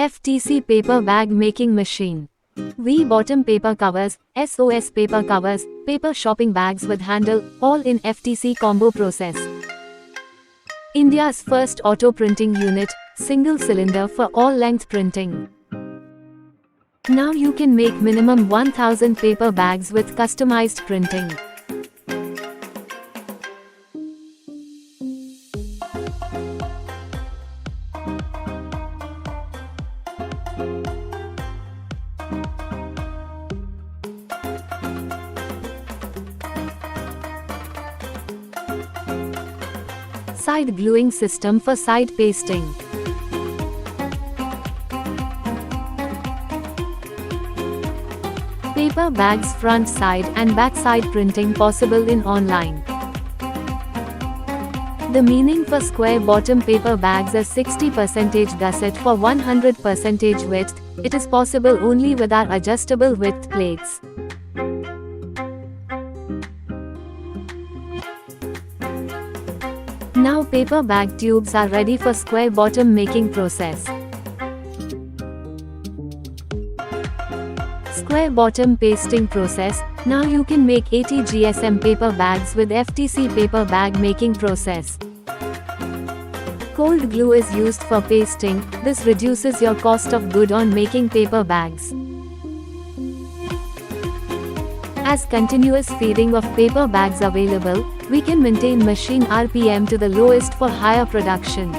FTC paper bag making machine. V-bottom paper covers, SOS paper covers, paper shopping bags with handle, all in FTC combo process. India's first auto printing unit, single cylinder for all length printing. Now you can make minimum 1000 paper bags with customized printing. Side gluing system for side pasting. Paper bags front side and back side printing possible in online. The meaning for square bottom paper bags is 60% gusset for 100% width. It is possible only with our adjustable width plates. Now paper bag tubes are ready for square bottom making process. Square bottom pasting process. Now you can make 80 GSM paper bags with FTC paper bag making process. Cold glue is used for pasting. This reduces your cost of good on making paper bags. As continuous feeding of paper bags available, we can maintain machine RPM to the lowest for higher production.